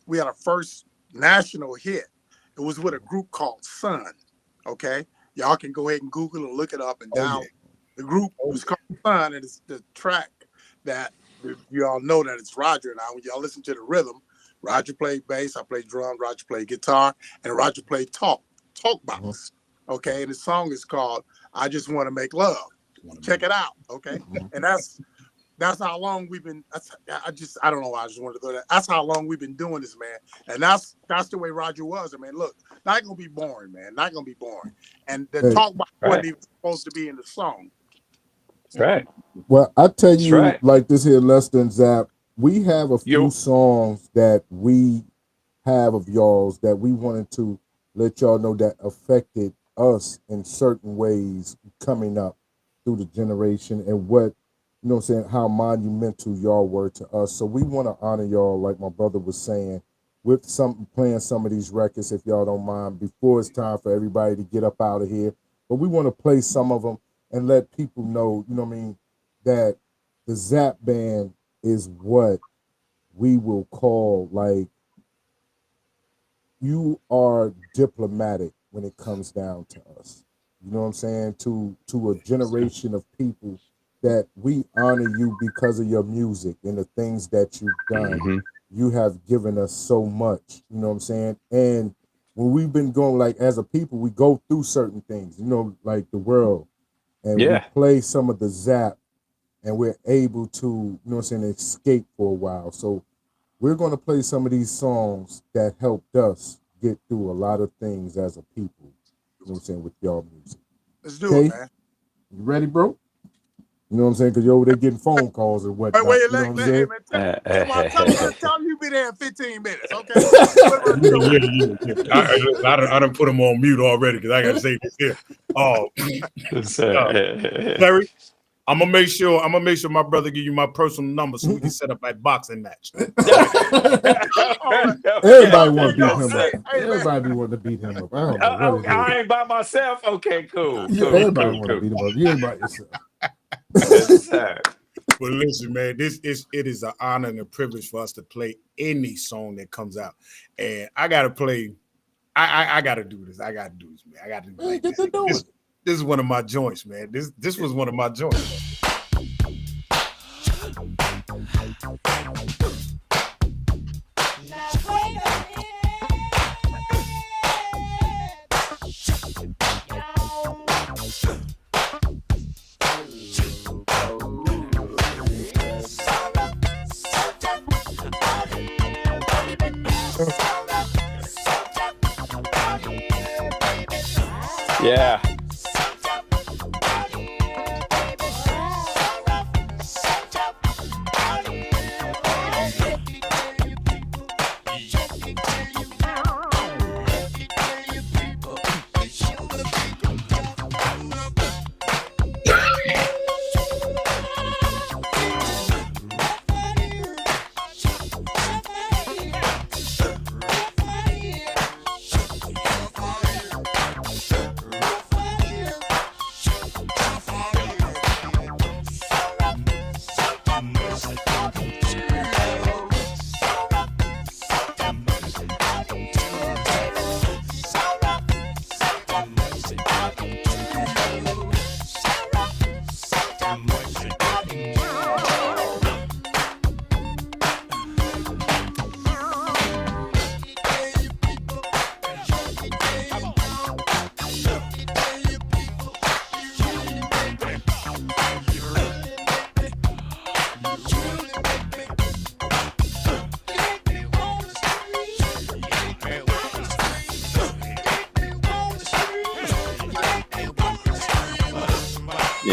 we had our first national hit. It was with a group called Sun, okay? Y'all can go ahead and Google and look it up and down. The group was called Sun, and it's the track that you all know that it's Roger and I. When y'all listen to the rhythm, Roger played bass, I played drums, Roger played guitar, and Roger played talk box. Okay, and the song is called "I Just Want to Make Love." Check it out, okay? And that's That's how long we've been. I don't know why I just wanted to go there. That's how long we've been doing this, man. And that's the way Roger was. I mean, look, not gonna be boring, man. Not gonna be boring. And the talk about wasn't even supposed to be in the song. That's right. Well, I tell That's you, right. like this here, Lester and Zapp, we have a few songs that we have of y'all's that we wanted to let y'all know that affected us in certain ways coming up through the generation, and what, you know what I'm saying, how monumental y'all were to us. So we want to honor y'all, like my brother was saying, with playing some of these records, if y'all don't mind, before it's time for everybody to get up out of here. But we want to play some of them and let people know, you know what I mean, that the Zapp Band is what we will call, like, you are diplomatic when it comes down to us. You know what I'm saying? To a generation of people, that we honor you because of your music and the things that you've done. Mhm. You have given us so much, you know what I'm saying? And when we've been going, like, as a people, we go through certain things, you know, like the world, and we play some of the Zapp, and we're able to, you know what I'm saying, escape for a while. So we're going to play some of these songs that helped us get through a lot of things as a people, you know what I'm saying, with y'all music. Let's do it, man. You ready, bro? You know what I'm saying? Because you're over there getting phone calls and whatnot. Wait, you know what I'm saying? Tell him you be there in 15 minutes, okay? I done put him on mute already because I got to say this here. Oh, Larry, I'm gonna make sure my brother give you my personal number so we can set up a boxing match. Everybody want to beat him up. Everybody want to beat him up. I don't know what it is. I ain't by myself. Okay, cool. Everybody want to beat him up. You ain't by yourself. But listen, man, it is an honor and a privilege for us to play any song that comes out, and I gotta play. I gotta do this. I gotta do this, man. I gotta do this. This is one of my joints, man. This was one of my joints. Yeah.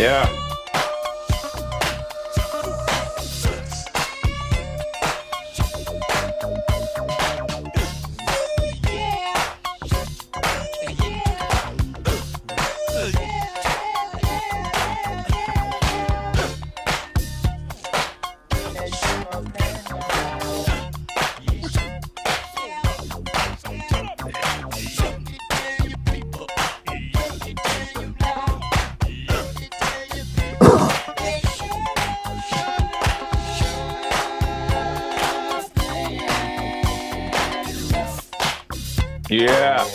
Yeah. Yeah.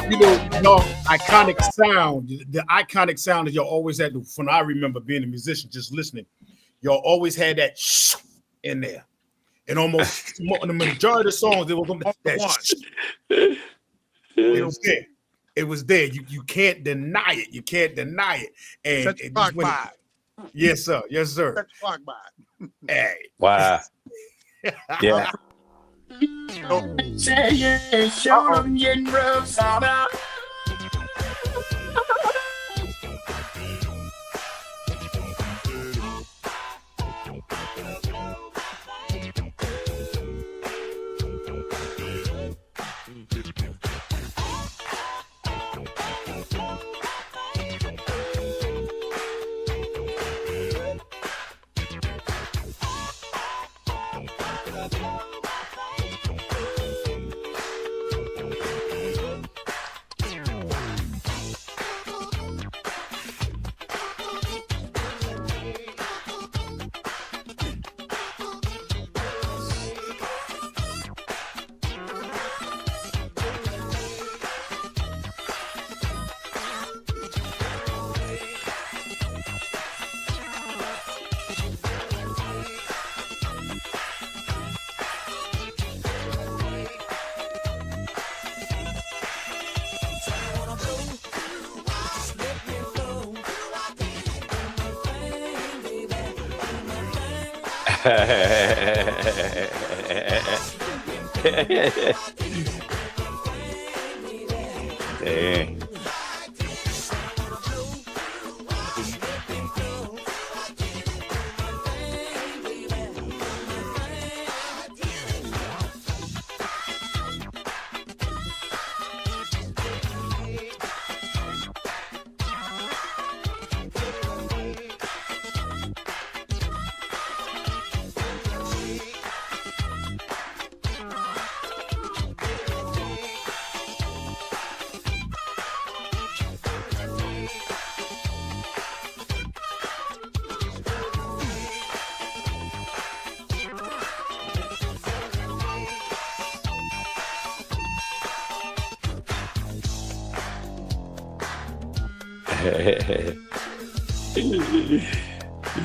You know, y'all iconic sound, the iconic sound that y'all always had. When I remember being a musician, just listening, y'all always had that shh in there, and almost the majority of the songs they were going to that shh. You know what I'm saying? it was there. You can't deny it. You can't deny it. And Set your clock by. Yes, sir. Yes, sir. Set your clock by. Hey. Wow. Yeah. Dang.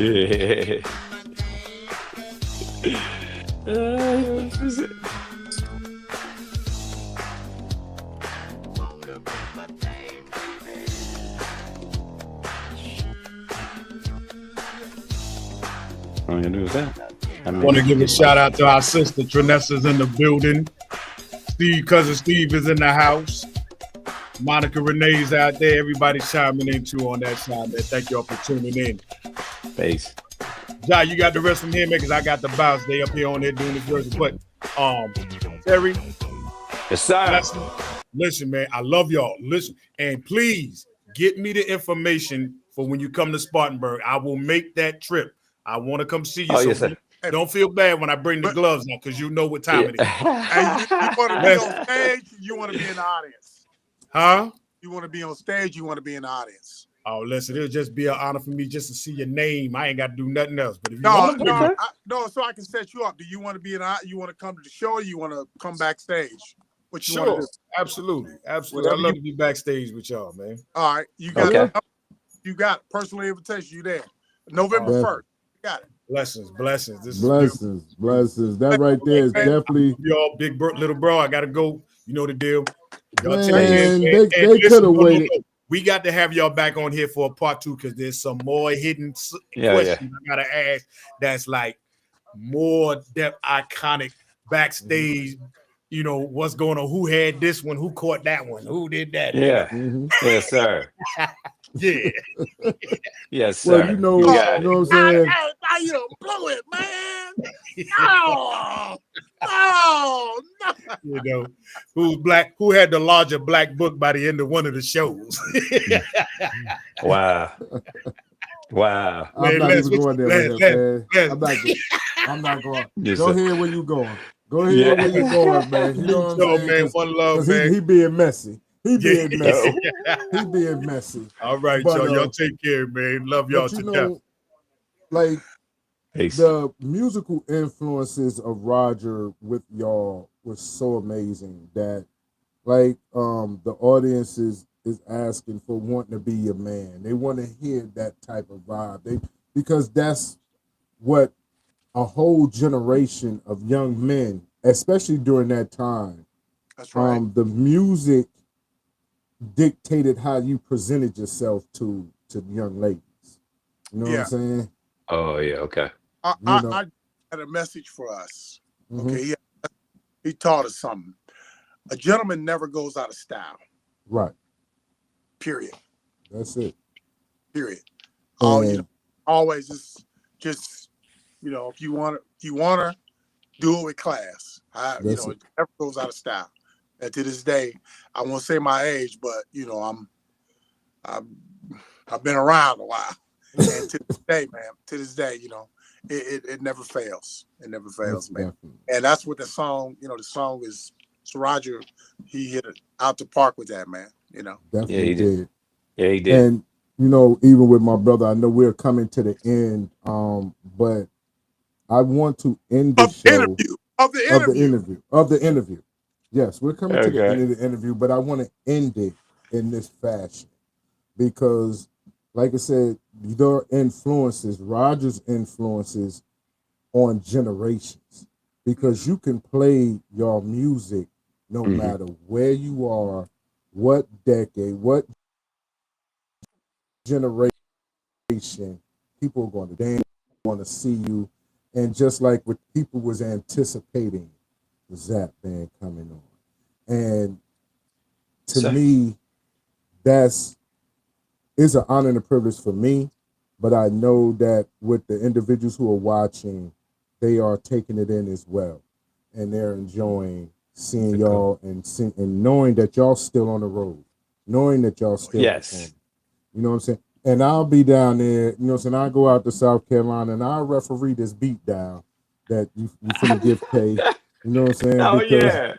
Yeah. All you do is that. I mean, Want to give a shout out to our sister Trinessa's in the building. Cousin Steve is in the house. Monica Renee's out there. Everybody's chiming in too on that side, man. Thank y'all for tuning in. Peace. Ja, you got the rest from here, man, because I got the bounce. They up here on there doing this version. But Terry, Yes, sir. listen, man, I love y'all. Listen, and please get me the information for when you come to Spartanburg. I will make that trip. I want to come see you. Oh, so yes, sir. don't feel bad when I bring the gloves now, because you know what time it is. And you want to be on stage, you want to be in the audience. Huh? You want to be on stage, you want to be in the audience. Oh, listen, it'll just be an honor for me just to see your name. I ain't got to do nothing else. But if you No, want to no, no, so I can set you up. Do you want to be in? You want to come to the show, or you want to come backstage? What you want sure, to do? absolutely. I love to be backstage with y'all, man. All right, you got Okay. you got personal invitation. You there? November 1st. You got it. Blessings. This Blessings. That right there is definitely. Y'all, big bro, little bro. I gotta go. You know the deal. Y'all Man, take care. they And could listen, have waited. We got to have y'all back on here for a part 2 because there's some more hidden questions I gotta ask. That's like more depth, iconic backstage. You know what's going on? Who had this one? Who caught that one? Who did that? Yeah. Mhm. Yes, sir. Yeah. Yes, sir. Well, you know got what it. I'm saying. Now you don't blow it, man. No, no. You know, who's black? Who had the larger black book by the end of one of the shows? Wow. Wow. I'm not even going there with him, man. I'm not going. Yes, Go sir. ahead where you going. Go ahead where you going, man. You know what I'm saying? Man, one love, man. He being messy. He being Yeah. messy. He being messy. All right, But, y'all take care, man. Love y'all But to death. like Peace. the musical influences of Roger with y'all was so amazing that like the audience is asking for wanting to be your man. They want to hear that type of vibe. Because that's what a whole generation of young men, especially during that time, That's right. the music dictated how you presented yourself to young ladies. You know what I'm Yeah. saying? Oh yeah, okay. I had a message for us. Mhm. Okay, he taught us something. A gentleman never goes out of style. Right. Period. That's it. Period. Oh, you know, And always just you know, if you want to do it with class. You that's know, it. it never goes out of style. And to this day, I won't say my age, but you know, I've been around a while, and to this day, man, to this day, you know, it never fails. It never fails, Most man. definitely. And that's what the song, you know, the song is. So Roger, he hit it out the park with that, man. You know. Yeah, Definitely he did. did. Yeah, he did. And you know, even with my brother, I know we're coming to the end. But I want to end the Of the show interview. Of the of the interview. interview. Of the interview. Yes, we're coming to the end Okay. of the interview, but I want to end it in this fashion because, like I said, your influences, Roger's influences on generations, because you can play your music no Hmm. matter where you are, what decade, what generation. People are going to dance, want to see you, and just like what people was anticipating, the Zapp Band coming on, and to So, me, that's is an honor and a privilege for me. But I know that with the individuals who are watching, they are taking it in as well, and they're enjoying seeing okay. y'all and knowing that y'all still on the road, knowing that y'all still Yes. performing. You know what I'm saying? And I'll be down there, you know what I'm saying? I'll go out to South Carolina and I'll referee this beat down that you finna give K. You know what I'm saying? Oh Because yeah.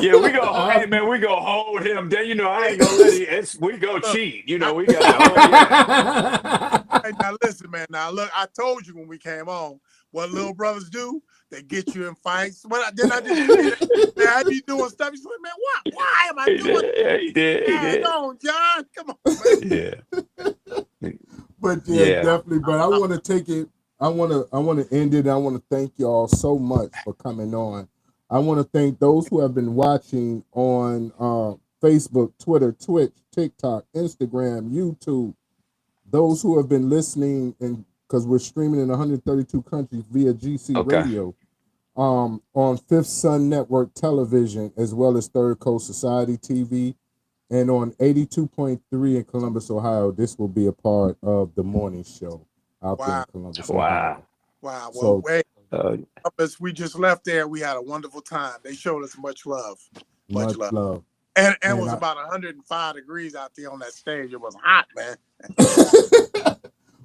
Yeah, we go. Hey man, we go hold him down. You know, I ain't gonna let it. We go Look, cheat. You I, know, we got to. Oh yeah. hey, now listen, man. Now look, I told you when we came on what little brothers do. They get you in fights. Then I just tell you that man, I be doing stuff. You say, man, why am I He doing did. Yeah, he did. He that? did. On, John. Come on, man. Yeah. but yeah, Yeah. definitely. But I want to take it. I want to end it. I want to thank y'all so much for coming on. I want to thank those who have been watching on Facebook, Twitter, Twitch, TikTok, Instagram, YouTube. Those who have been listening, and because we're streaming in 132 countries via GC Okay. Radio, on Fifth Sun Network Television, as well as Third Coast Society TV, and on 82.3 in Columbus, Ohio. This will be a part of the morning show out there in Wow, Columbus, Wow. Ohio. wow. Well, So wait. Uh, As we just left there, we had a wonderful time. They showed us much love, much much love, love. and it And was I, about 105 degrees out there on that stage. It was hot, man.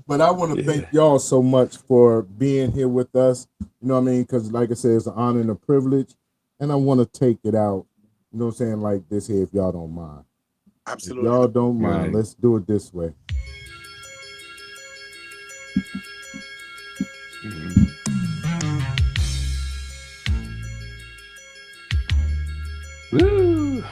but I want to thank yeah. y'all so much for being here with us. You know what I mean? Because, like I said, it's an honor and a privilege. And I want to take it out, you know what I'm saying, like this here, if y'all don't mind. If Absolutely. y'all don't mind, Right. let's do it this way. Mhm. Woo.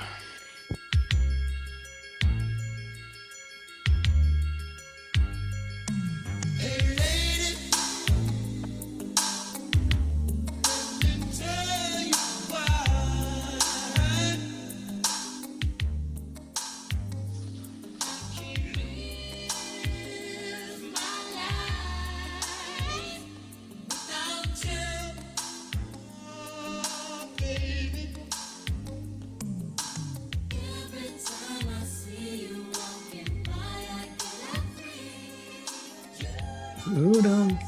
Hold on.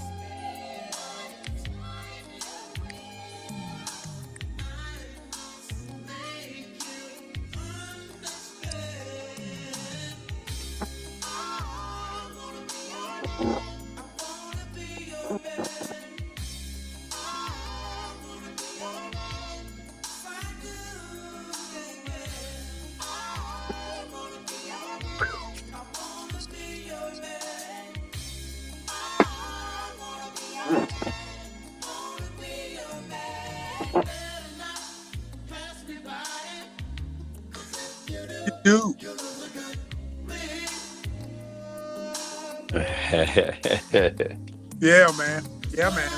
You do. Yeah, man. Yeah, man.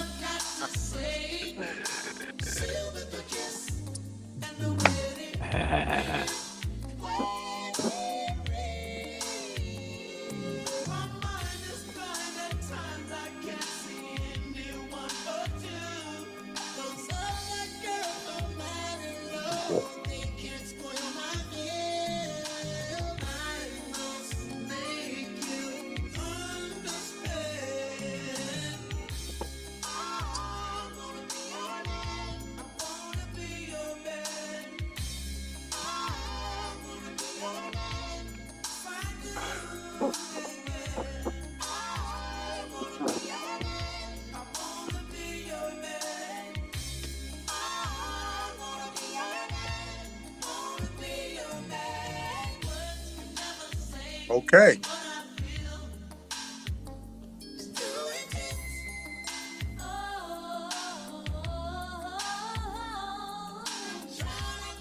Okay.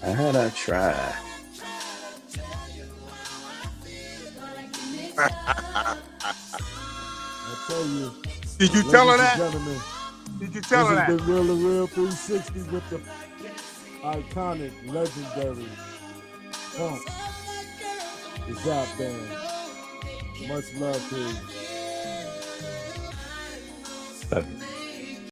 How'd I try? I tell you, Did you tell her ladies and that? gentlemen, Did you tell this her is that? the Real 360 with the iconic, legendary funk, the Zapp Band. Much love to you. Love you.